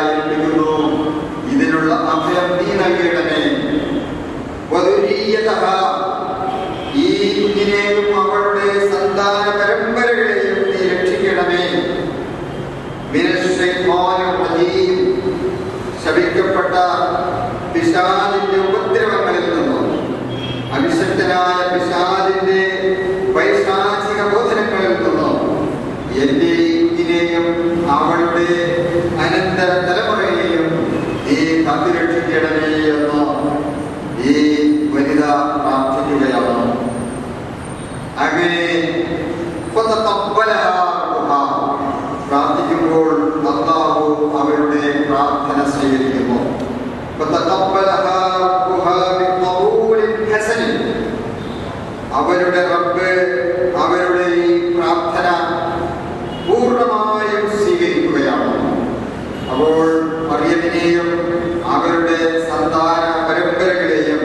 ഏൽപ്പിക്കുന്നു. ഇതിനുള്ള അഭയം നീ നൽകണമേ. ഈ കുഞ്ഞിനെയും അവളുടെ സന്താന പരമ്പരകളെയും നീ രക്ഷിക്കണമേ. ശപിക്കപ്പെട്ട പിശാചിന്റെ ഉപദ്രവങ്ങളിൽ നിന്നും, അവിശക്തനായ പിശാചിന്റെ പൈശാചിക ബോധനങ്ങളിൽ നിന്നും എന്റെ കുഞ്ഞിനെയും അവളുടെ അനന്തര തലമുറയെയും നീ കാത്തുരക്ഷിക്കണമേ എന്ന് ഈ വനിത പ്രാർത്ഥിക്കുകയാണ്. അങ്ങനെ പ്രാർത്ഥിക്കുമ്പോൾ അല്ലാഹു അവരുടെ പ്രാർത്ഥന സ്വീകരിക്കുന്നു. അവരുടെ റബ്ബ് അവരുടെ ഈ പ്രാർത്ഥന പൂർണ്ണമായും സ്വീകരിക്കുകയാണ്. അപ്പോൾ മറിയമിനെയും അവരുടെ സന്താന പരമ്പരകളെയും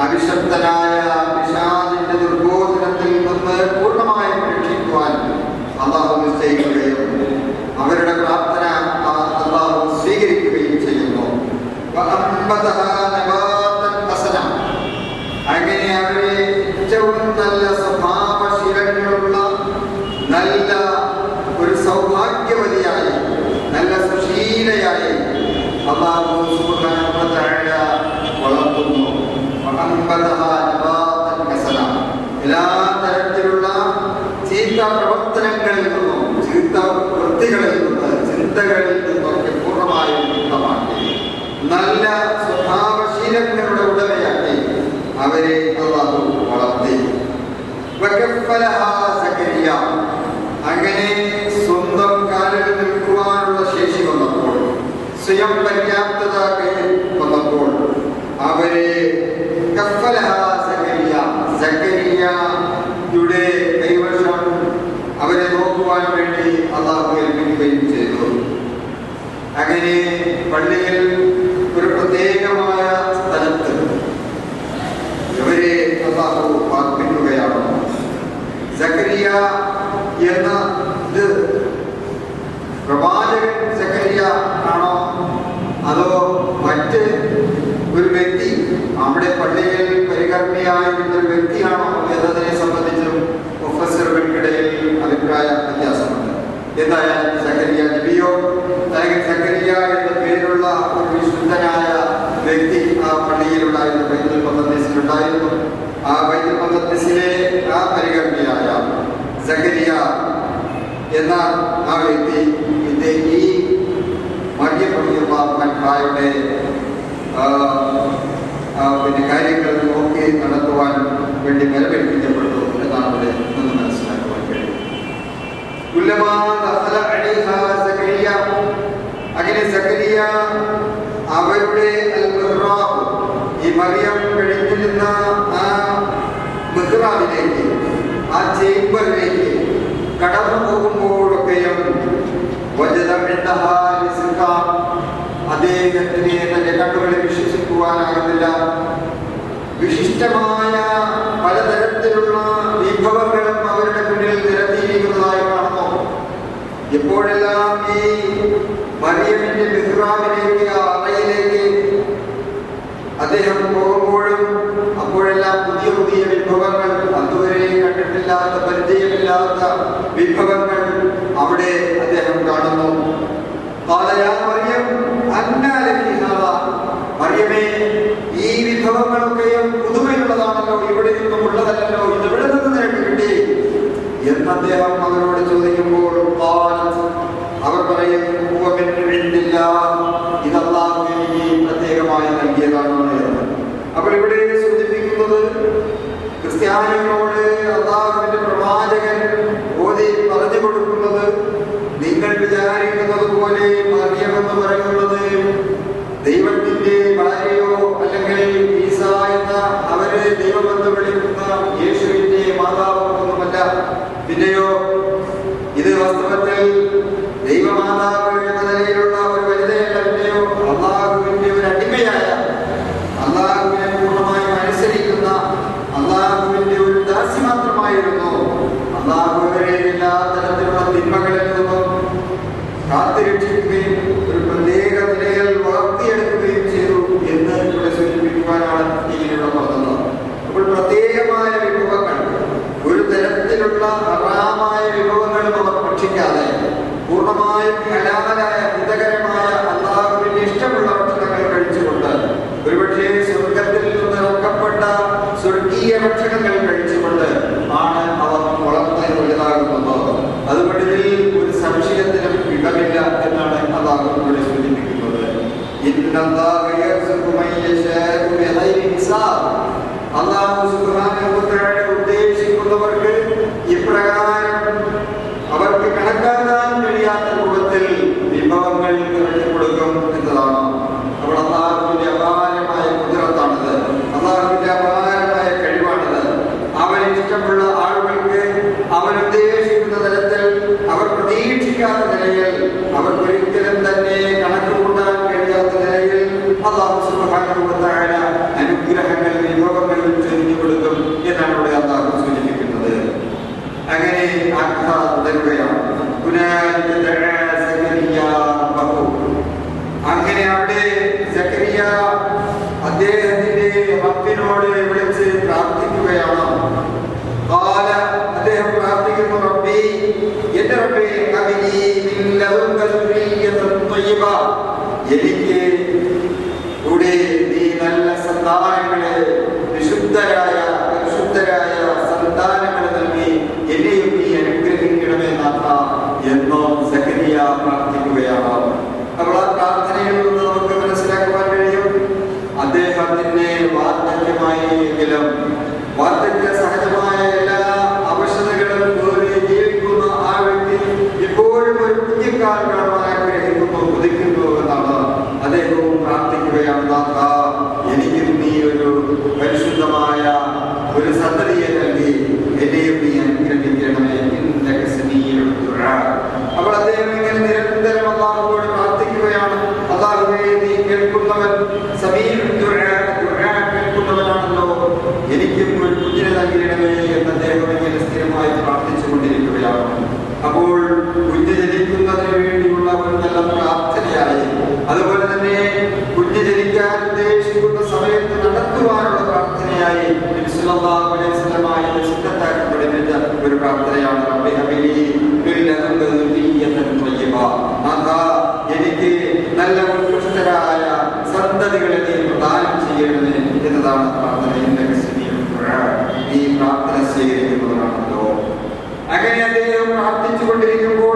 അവിശക്തനായ പിശാചിന്റെ ദുർബോധനത്തിൽ നിന്ന് പൂർണ്ണമായും രക്ഷിക്കുവാൻ അല്ലാഹു നിശ്ചയിക്കുകയും അവരുടെ പ്രാർത്ഥന അല്ലാഹു സ്വീകരിക്കുകയും ചെയ്യുന്നു. അങ്ങനെ അവരെ ഏറ്റവും നല്ല സ്വഭാവശീലങ്ങളുള്ള നല്ല ഒരു സൗഭാഗ്യവതിയായി, നല്ല സുശീലയായി അല്ലാഹു സുബ്ഹാനഹു വ തആല വളർത്തുന്നു. എല്ലാ തരത്തിലുള്ള ചീത്ത പ്രവർത്തനങ്ങളിൽ നിന്നും, ചീത്ത വൃത്തികളിൽ നിന്ന്, ചിന്തകളിൽ നിന്നൊക്കെ പൂർണ്ണമായും മുക്തമാക്കി നല്ല സ്വഭാവശീലങ്ങളുടെ ഉടമയാക്കി അവരെ അല്ലാഹു വളർത്തി. അങ്ങനെ സ്വന്തം കാലിൽ നിൽക്കുവാനുള്ള ശേഷി വന്നപ്പോൾ, സ്വയം പര്യാപ്തത വന്നപ്പോൾ അവരെ സക്കരിയയുടെ കൈവശം അവരെ നോക്കുവാൻ വേണ്ടി അല്ലാഹു ഏൽപ്പിക്കുകയും ചെയ്തു. അങ്ങനെ പള്ളിയിൽ ഒരു പ്രത്യേകമായ സ്ഥലത്ത് ഇവരെ അല്ലാഹു പാർപ്പിക്കുകയാണ്. സക്കരിയ എന്ന ഇത് പ്രവാചകൻ സക്കരിയ ആണോ അതോ മറ്റ് ഒരു വ്യക്തി അവിടെ പള്ളിയിൽ പരികർമ്മിയായിരുന്ന ഒരു വ്യക്തിയാണോ എന്നതിനെ സംബന്ധിച്ചും മുഫസ്സിറുകൾക്കിടയിൽ അഭിപ്രായ വ്യത്യാസമുണ്ട്. എന്തായാലും സക്കരിയ നബിയോ അല്ലെങ്കിൽ സക്കരിയ എന്ന പേരുള്ള ഒരു വിശുദ്ധനായ വ്യക്തി ആ പള്ളിയിലുണ്ടായിരുന്ന ബൈത്തുൽ മഖദ്ദിസിലുണ്ടായിരുന്നു. ആ ബൈത്തുൽ മഖദ്ദിസിലെ ആ പരികർമ്മിയായ സക്കരിയ എന്ന ആ വ്യക്തി ഈ മറിയം റളിയല്ലാഹു അൻഹയുടെ കാര്യങ്ങൾ നോക്കി നടത്തുവാൻ വേണ്ടി ബലപ്പെടുത്തിക്കപ്പെട്ടു എന്നാണ് അവിടെ നിന്ന് മനസ്സിലാക്കുവാൻ കഴിയും. അങ്ങനെ സക്കരിയ അവരുടെ ഈ മറിയം കഴിഞ്ഞിരുന്ന ആ മിഹ്റാബിലേക്ക്, ആ ചേംബറിലേക്ക് കടന്നു പോകുമ്പോഴൊക്കെയും അദ്ദേഹത്തിന് തന്റെ കണ്ണുകളെ വിശ്വസിക്കുവാനാകുന്നില്ല. വിശിഷ്ടമായ പലതരത്തിലുള്ള വിഭവങ്ങളും അവരുടെ മുന്നിൽ നിരത്തിയിരിക്കുന്നതായി കാണുന്നു. എപ്പോഴെല്ലാം ഈ മറിയമിന്റെ മിഹ്റാബിലേക്ക്, ആ അറയിലേക്ക് അദ്ദേഹം പോകുമ്പോഴും അപ്പോഴെല്ലാം പുതിയ പുതിയ വിഭവങ്ങൾ, അതുവരെ കണ്ടിട്ടില്ലാത്ത, പരിചയമില്ലാത്ത വിഭവങ്ങൾ അവിടെ അദ്ദേഹം കാണുന്നു. മറിയമേ, ഈ വിഭവങ്ങളൊക്കെയും പുതുമയുള്ളതാണല്ലോ, ഇവിടെ നിന്നും ഉള്ളതല്ലോ, ഇത് ഇവിടെ നിന്ന് നിനക്ക് കിട്ടി എന്ന് അദ്ദേഹം അവരോട് ചോദിക്കുമ്പോൾ അവർ പറയും, ഇത് അല്ലാഹു എനിക്ക് പ്രത്യേകമായി നൽകിയതാണ് എന്ന്. അപ്പോൾ ഇവിടെ സൂചിപ്പിക്കുന്നത് ക്രിസ്ത്യാനികളോട് അല്ലാഹുവിന്റെ പ്രവാചകൻ ഓതി പറഞ്ഞു കൊടുക്കുന്നത്, നിങ്ങൾ വിചാരിക്കുന്നത് പോലെ മറിയം എന്ന് പറയുന്നത് ദൈവത്തിന്റെ ഭാര്യയോ അല്ലെങ്കിൽ ഈസ എന്ന അവരെ ദൈവമെന്ന് വിളിക്കുന്ന യേശുവിന്റെ മാതാവോ ഒന്നുമല്ല. പിന്നെയോ ഇത് വാസ്തവത്തിൽ ദൈവമാതാവ് എന്ന നിലയിലുള്ള ഒരു വനിതയല്ല. പിന്നെയോ അല്ലാഹുവിന്റെ ഒരു അടിമയായ, അല്ലാഹുവിനെ പൂർണ്ണമായും അനുസരിക്കുന്ന അല്ലാഹുവിന്റെ ഒരു ദാസി മാത്രമായിരുന്നു. അല്ലാഹു അവരെ എല്ലാ തരത്തിലുള്ള തിന്മകളിൽ നിന്നും കാത്തുരക്ഷിക്കുകയും ഒരു പൂർണ്ണമായും ഹലാലായ ഹിതകരമായ അല്ലാഹുവിന് ഇഷ്ടമുള്ള ഭക്ഷണങ്ങൾ കഴിച്ചുകൊണ്ട്, ഒരുപക്ഷെ സ്വർഗത്തിൽ നിന്ന് ഇറക്കപ്പെട്ട സ്വർഗീയ ഭക്ഷണങ്ങൾ കഴിച്ചുകൊണ്ട് ആണ് അവർ വളർന്ന് വലുതാകുന്നത്. അതുകൊണ്ട് ഇതിൽ ഒരു സംശയത്തിനും ഇടമില്ല എന്നാണ് അല്ലാഹു ഇവിടെ സൂചിപ്പിക്കുന്നത്. അല്ലാഹു സുബ്ഹാനഹു വ തആല ഉദ്ദേശിക്കുന്നവർക്ക് ഇപ്രകാരം അവർക്ക് കണക്കാക്കാൻ കഴിയാത്ത രൂപത്തിൽ വിഭവങ്ങൾ ഇറക്കി കൊടുക്കും എന്നതാണ്. അപ്പോൾ അല്ലാഹുവിന്റെ അപാരമായ ഖുദ്റത്താണത്, അല്ലാഹുവിന്റെ അപാരമായ കഴിവാണത്. അവൻ ഇഷ്ടമുള്ള ആളുകൾക്ക് അവൻ ഉദ്ദേശിക്കുന്ന തരത്തിൽ, അവർ പ്രതീക്ഷിക്കാത്ത നിലയിൽ, അവർക്കൊരിക്കലും തന്നെ കണക്ക് കൂട്ടാൻ കഴിയാത്ത നിലയിൽ അല്ലാഹു സുബ്ഹാനഹു വ തആല അനുഗ്രഹങ്ങൾ, വിഭവങ്ങൾ ചൊരിഞ്ഞു കൊടുക്കും എന്നാണ് ഇവിടെ അല്ലാഹു സൂചിപ്പിക്കുന്നത്. അങ്ങനെ അങ്ങനെ അവിടെ സക്കരിയ അദ്ദേഹത്തിന്റെ റബ്ബിനോട് വിളിച്ച് പ്രാർത്ഥിക്കുകയാണ്. അദ്ദേഹം പ്രാർത്ഥിക്കുന്നു, റബ്ബി, എന്റെ റബ്ബേ, എനിക്ക് കൂടെ നീ നല്ല സന്താനങ്ങളെ, വിശുദ്ധരായ സന്താനങ്ങളെ നൽകി എന്നെയും നീ അനുഗ്രഹിക്കണമേ നാഥ എന്നോ സക്കരിയ പ്രാർത്ഥിക്കുകയാണ്. അപ്പോൾ ആ പ്രാർത്ഥനയിൽ നിന്ന് നമുക്ക് മനസ്സിലാക്കുവാൻ കഴിയും, അദ്ദേഹത്തിന്റെ വാർദ്ധക്യമായി എങ്കിലും വാർദ്ധക്യ സഹജമായ എല്ലാ അവശതകളും ജീവിക്കുന്ന ആ വ്യക്തി ഇപ്പോഴും ഒരു കുഞ്ഞിക്കാൽ കാണാൻ ആഗ്രഹിക്കുന്നു, കൊതിക്കുന്നു എന്നാണ്. അദ്ദേഹവും പ്രാർത്ഥിക്കുകയാണ്, നാഥ, എനിക്കും നീ ഒരു പരിശുദ്ധമായ ഒരു സന്തതിയെ നൽകി എന്നെയും നീ അനുഗ്രഹിക്കണമേ. അപ്പോൾ അദ്ദേഹം ഇങ്ങനെ നിരന്തരം അല്ലാഹുവോട് പ്രാർത്ഥിക്കുകയാണ്. അല്ലാഹുവേ, നീ കേൾക്കുന്നവൻ, കേൾക്കുന്നവനാണല്ലോ, എനിക്കും ഒരു കുഞ്ഞിനെ നൽകണമേ എന്ന് അദ്ദേഹം ഇങ്ങനെ സ്ഥിരമായി പ്രാർത്ഥിച്ചുകൊണ്ടിരിക്കുകയാണ്. അപ്പോൾ കുഞ്ഞ് ജനിക്കുന്നതിന് വേണ്ടിയുള്ള ഒരു നല്ല പ്രാർത്ഥനയായി, അതുപോലെ തന്നെ കുഞ്ഞ് ജനിക്കാൻ ഉദ്ദേശിക്കുന്ന സമയത്ത് നടത്തുവാനുള്ള പ്രാർത്ഥനയായി നബി സല്ലല്ലാഹു അലൈഹി വസല്ലം സിദ്ധത്താക്കി പഠിപ്പിച്ച ഒരു പ്രാർത്ഥനയാണ്. റബ്ബി ഹബിലി മിൻ ലദുൻക ദുർരിയ്യതൻ ത്വയ്യിബ. നാഥാ, എനിക്ക് നല്ല ഉത്കൃഷ്ടരായ സന്തതികളെ നീ പ്രദാനം ചെയ്യണമേ എന്നതാണ് പ്രാർത്ഥനയുടെ ഈ പ്രാർത്ഥന സ്വീകരിക്കുന്നവരാണല്ലോ. അങ്ങനെ അദ്ദേഹം പ്രാർത്ഥിച്ചുകൊണ്ടിരിക്കുമ്പോൾ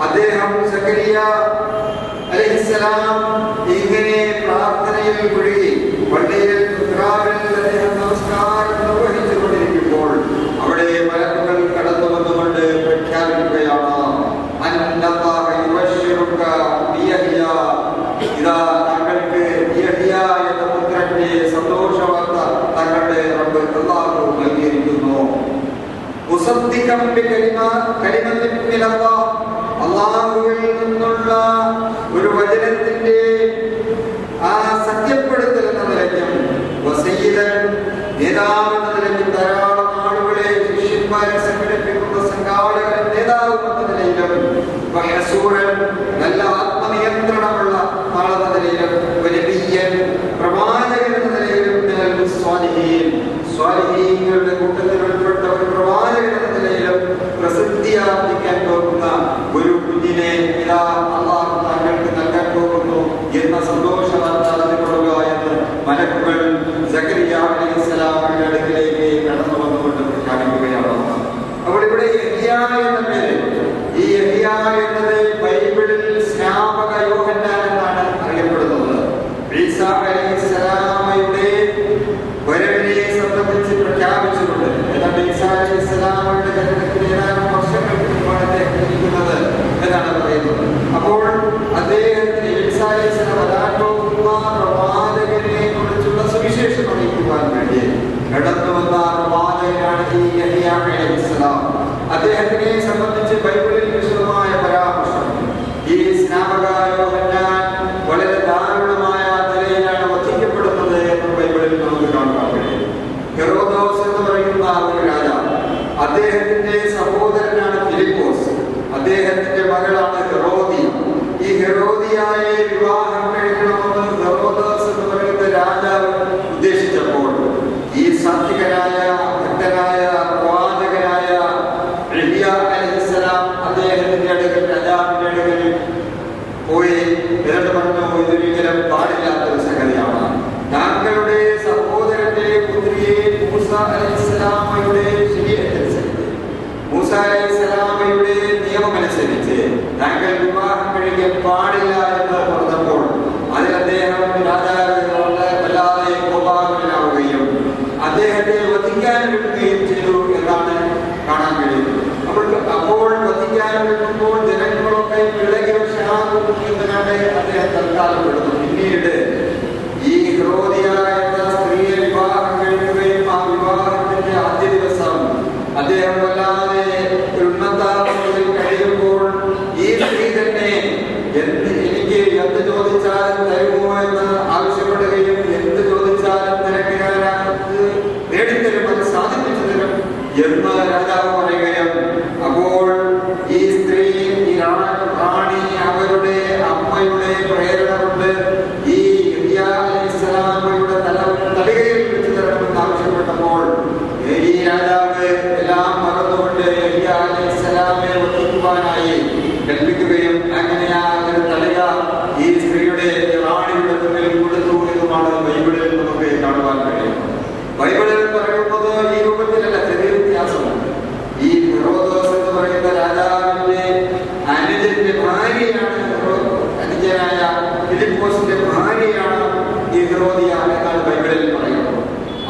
അദ്ദേഹം സക്കരിയ അലൈഹിസ്സലാം ഇങ്ങനെ പ്രാർത്ഥനയിൽ മുഴുകി പള്ളിയിൽ അദ്ദേഹം നമസ്കാരം നിർവഹിച്ചുകൊണ്ടിരിക്കുമ്പോൾ അവിടെ മലക്കുകൾ കടന്നു വന്നുകൊണ്ട് പ്രഖ്യാപിക്കുകയാണ്, ഇതാ താങ്കൾക്ക് യഹ്യ എന്ന പുത്രന്റെ സന്തോഷ വാർത്ത തങ്ങളുടെ റബ്ബ് അല്ലാഹു നൽകിയിരിക്കുന്നു. അല്ലാഹുവിൽ നിന്നുള്ള ഒരു വചനത്തിന്റെ ആ സത്യപ്പെടുത്തൽ എന്ന നിലയ്ക്കും നേതാവെന്ന നിലയ്ക്കും ധാരാളം ആളുകളെ ശിഷ്യന്മാരെ സംഘടിപ്പിക്കുന്ന സംഘാടകൻ നേതാവ് എന്ന നിലയിലും നല്ല ആത്മനിയന്ത്രണമുള്ള ആളെന്ന നിലയിലും പ്രവാചകൻ എന്ന നിലയിലും സ്വാലിഹീങ്ങളുടെ കൂട്ടത്തിൽ ഉൾപ്പെട്ട ഒരു പ്രവാചകൻ എന്ന നിലയിലും പ്രസിദ്ധിയാർജിക്കാൻ പോകുന്ന ഒരു കുഞ്ഞിനെ ഇതാ അല്ലാഹു താങ്കൾക്ക് നൽകാൻ പോകുന്നു എന്ന സന്തോഷ വാർത്ത അറിഞ്ഞുകൊള്ളുക എന്ന് മലക്കുകൾ സക്കരിയ അലൈഹിസ്സലാമിന്റെ അടുക്കിലേക്ക് കടന്നു വന്നുകൊണ്ട് പ്രഖ്യാപിക്കുകയാണ്. അപ്പോൾ ഇവിടെ യഹ്യ എന്ന പേര്, ഈ യഹ്യ എന്നത് ബൈബിളിൽ സ്നാപക യോഹന്നാൻ എന്നാണ് അറിയപ്പെടുന്നത്. ഈസാ അലൈഹിസ്സലാമയുടെ വരവിനെ സംബന്ധിച്ച് പ്രഖ്യാപിച്ചുകൊണ്ട്, ഏതാണ്ട് ഈസാ അലൈഹിസ്സലാമയുടെ ജനനത്തിന് ഏതാനും വർഷങ്ങൾക്ക് മുമ്പാണ് അദ്ദേഹം ജനിക്കുന്നത് എന്നാണ് പറയുന്നത്. അപ്പോൾ അദ്ദേഹത്തിന് ഈസാ അലൈഹിസ്സലാം പ്രവാചകനെ കുറിച്ചുള്ള സുവിശേഷം അറിയിക്കുവാൻ വേണ്ടി കടന്നു വന്ന പ്രവാചകനാണ് ഈ യഹ്യ അലൈഹിസ്സലാം. അദ്ദേഹത്തിനെ സംബന്ധിച്ച് ബൈബിളിൽ വിശദമായ പരാമർശം. ഈ സ്നാപക യോഹന്നാൻ വളരെ ദാരുണമായ നിലയിലാണ് വധിക്കപ്പെടുന്നത് എന്ന് ബൈബിളിൽ നമുക്ക് കാണാൻ കഴിയും. ഹെറോദോസ് എന്ന് പറയുന്ന ഒരു രാജാവ്, അദ്ദേഹത്തിന്റെ സഹോദരനാണ് ഫിലിപ്പോസ്, അദ്ദേഹത്തിന്റെ മകളാണ് ഹെറോദിയ. ഈ ഹെറോദിയായെ വിവാഹം കഴിക്കണമെന്ന് ഹെറോദോസ് എന്ന് പറയുന്ന രാജാവ് ഉദ്ദേശിച്ചപ്പോൾ ഈ സാത്വികനായ ഭക്തനായ താങ്കൾ വിവാഹം കഴിക്കാൻ പാടില്ല എന്ന് പറഞ്ഞപ്പോൾ അതിൽ അദ്ദേഹം രാജാവിനോട് വല്ലാതെ കോപാകുലനാവുകയും അദ്ദേഹത്തെ വധിക്കാൻ എടുക്കുകയും ചെയ്തു എന്നാണ് കാണാൻ കഴിയുന്നത്. അപ്പോൾ വധിക്കാൻ എടുക്കുമ്പോൾ ജനങ്ങളൊക്കെ വിളകിവശാകുന്നതിനാണ് അദ്ദേഹം തൽക്കാലം എടുത്തു. പിന്നീട് ഈ ഹെറോദിയ എന്ന സ്ത്രീയെ വിവാഹം കഴിക്കുകയും ആ വിവാഹത്തിന്റെ ആദ്യ ദിവസം അദ്ദേഹം വല്ലാതെ ഉന്നതാവസ്ഥയിൽ കഴിയുമ്പോൾ ഈ സ്ത്രീ തന്നെ എനിക്ക് എന്ത് ചോദിച്ചാലും തരുമോ എന്ന് ആവശ്യപ്പെടുകയും എന്ത് ചോദിച്ചാലും നിനക്ക് ഞാൻ നേടിത്തരും, അത് സാധിപ്പിച്ചു തരും എന്ന് രാജാവ് പറയുകയും അപ്പോൾ ഈ സ്ത്രീ ഈ റാണി അവരുടെ അമ്മയുടെ പ്രേരണ കൊണ്ട് ഈ ഇസ്ലാമയുടെ തലകയിൽ വെച്ച് തരണമെന്ന് ആവശ്യപ്പെട്ടപ്പോൾ ഈ രാജാവ് എല്ലാം മറന്നുകൊണ്ട് ഇസ്ലാമെ വധിക്കുവാനായി കൽപ്പിക്കുകയും അങ്ങനെ ആ ഒരു തലക ഈ സ്ത്രീയുടെ റാണിയുടെ മുന്നിൽ കൊടുത്തു എന്നുമാണ് ബൈബിളിൽ നമുക്ക് കാണുവാൻ കഴിയും. ബൈബിളിൽ പറയുന്നത് ഈ രൂപത്തിലല്ല, ചെറിയ വ്യത്യാസമുണ്ട്. ഈ ഹെറോദോസ് എന്ന് പറയുന്ന രാജാവിന്റെ അനുജന്റെ ഭാര്യയാണ്, അനുജനായ ഫിലിപ്പോസിന്റെ ഭാര്യയാണ് ഈ ഹെറോദിയ എന്നാണ് ബൈബിളിൽ പറയുന്നത്.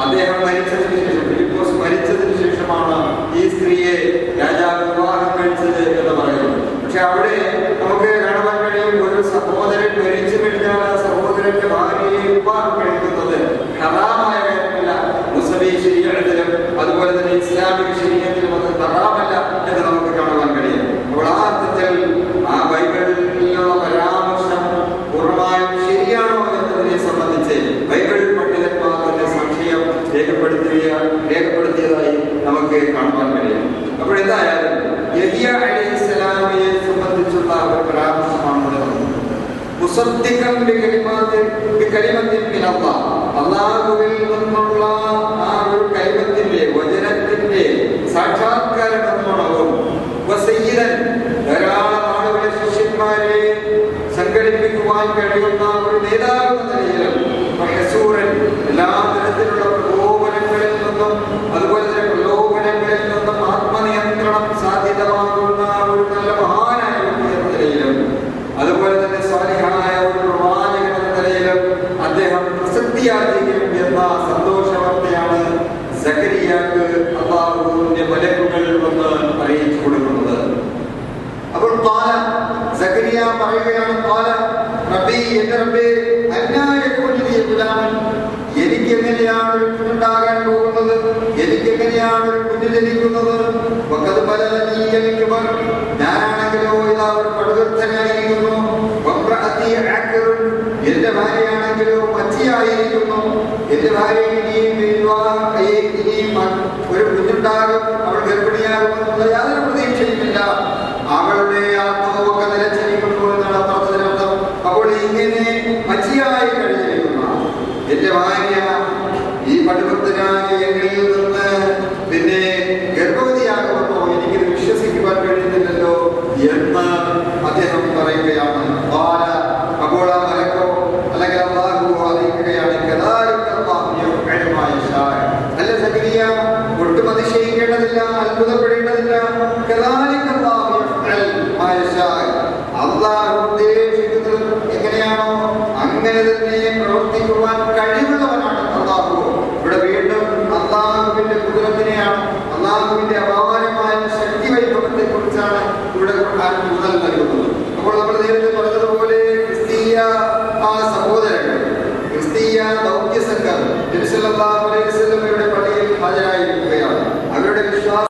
അദ്ദേഹം മരിച്ചതിന് ശേഷം, ഫിലിപ്പോസ് മരിച്ചതിന് ശേഷമാണ് ഈ സ്ത്രീയെ രാജാവ് വിവാഹം കഴിച്ചത് എന്ന് പറയുന്നത്. പക്ഷെ അവിടെ നമുക്ക് കാണുവാൻ കഴിയും, ഒരു സഹോദരൻ മരിച്ചു കഴിഞ്ഞാൽ ആ സഹോദരന്റെ ഭാര്യയെ വിവാഹം കഴിക്കുന്നത് ഹറാമായ കാര്യമല്ല. മുസ്ലിം ശരീരത്തിലും അതുപോലെ തന്നെ ഇസ്ലാമിക ശരീരത്തിലും അത് ഹറാമല്ല എന്ന് നമുക്ക് കാണുവാൻ കഴിയും. അപ്പോൾ ആ അർത്ഥത്തിൽ ആ ബൈബിളിലുള്ള പരാമർശം പൂർണ്ണമായും ശരിയാണോ എന്നതിനെ സംബന്ധിച്ച് ബൈബിൾ പണ്ഡിതന്മാർ തന്നെ സംശയം രേഖപ്പെടുത്തിയതായി നമുക്ക് കാണുവാൻ കഴിയും. അപ്പോൾ എന്തായാലും യഹിയ അലൈഹിസ്സലാമിനെ സംബന്ധിച്ചുള്ള ഒരു പരാമർശമാണ് ഇവിടെ നടക്കുന്നത്. അല്ലാഹുവിൽ നിന്നുള്ള ആ ഒരു കലിമത്തിന്റെ വചനത്തിന്റെ സാക്ഷാത്കാരം എന്നോണവും ധാരാളം ആളുകളെ ശിഷ്യന്മാരെ സംഘടിപ്പിക്കുവാൻ കഴിയുന്ന ഒരു നേതാവ് എന്ന നിലയിലും എല്ലാ തരത്തിലുള്ള പ്രലോഭനങ്ങളിൽ നിന്നും അതുപോലെ തന്നെ പ്രലോഭനങ്ങളിൽ നിന്നും ആത്മനിയന്ത്രണം സാധ്യതമാകുന്ന ഒരു നല്ല മഹാനായ വ്യക്തി എന്ന നിലയിലും അതുപോലെ തന്നെ സ്വാലിഹായ ഒരു പ്രവാചകൻ എന്ന നിലയിലും അദ്ദേഹം പ്രസിദ്ധിയാർജിക്കും എന്ന സന്തോഷവാർത്തയാണ് സക്കരിയാക്ക് അല്ലാഹുവിന്റെ മലക്കുകൾ വന്ന് അറിയിച്ചു കൊടുക്കുന്നത്. അപ്പോൾ സക്കരിയ പറയുകയാണ്, എനിക്ക് എങ്ങനെയാണ് ഒരു കുഞ്ഞുണ്ടാകാൻ പോകുന്നത്, എനിക്ക് എങ്ങനെയാണ് ഒരു കുഞ്ഞു ജനിക്കുന്നത്? ഞാനാണെങ്കിലോ ഇതാ ഒരു പടുവൃദ്ധനായിരിക്കുന്നു, എന്റെ ഭാര്യയാണെങ്കിലോ മച്ചിയായിരിക്കുന്നു, എന്റെ ഭാര്യ ഇനിയും ഒരു കുഞ്ഞുണ്ടാകും, അവൾ ഗർഭിണിയാകുമെന്നുള്ള യാതൊരു പ്രതീക്ഷയുമില്ല, അവളുടെ ആത്മാവൊക്കെ നിലച്ചിരിക്കുന്നു എന്നാണ് അർത്ഥത്തിനർത്ഥം. അപ്പോൾ ഇങ്ങനെ മച്ചിയായി കഴിഞ്ഞിരിക്കുന്ന എന്റെ ഭാര്യ ഈ പടുവൃദ്ധനായ എന്നിൽ നിന്ന് പിന്നെ ഗർഭവതിയാകുമെന്നോ എനിക്കിത് വിശ്വസിക്കുവാൻ കഴിയുന്നില്ലല്ലോ എന്ന് അദ്ദേഹം പറയുകയാണ്. അപ്പോൾ ആ മലക്കോ അല്ലെങ്കിൽ അല്ലാഹു അറിയിക്കുകയാണ്, അല്ല സക്കരിയ, ഒട്ടും അതിശയിക്കേണ്ടതില്ല, അത്ഭുതപ്പെടേണ്ടതില്ല. അല്ലാഹു ഉദ്ദേശിക്കുന്നത് എങ്ങനെയാണോ അങ്ങനെ തന്നെ പ്രവർത്തിക്കുവാൻ കഴിവുള്ളവനാണ് അല്ലാഹു. ഇവിടെ വീണ്ടും അല്ലാഹുവിന്റെ കുദറത്തിനെയാണ്, അല്ലാഹുവിന്റെ അപാരമായ ശക്തി വൈഭവത്തെ കുറിച്ചാണ് ഇവിടെ ഖുർആൻ ഊന്നൽ നൽകുന്നത്. അപ്പോൾ നമ്മൾ നേരത്തെ പറഞ്ഞ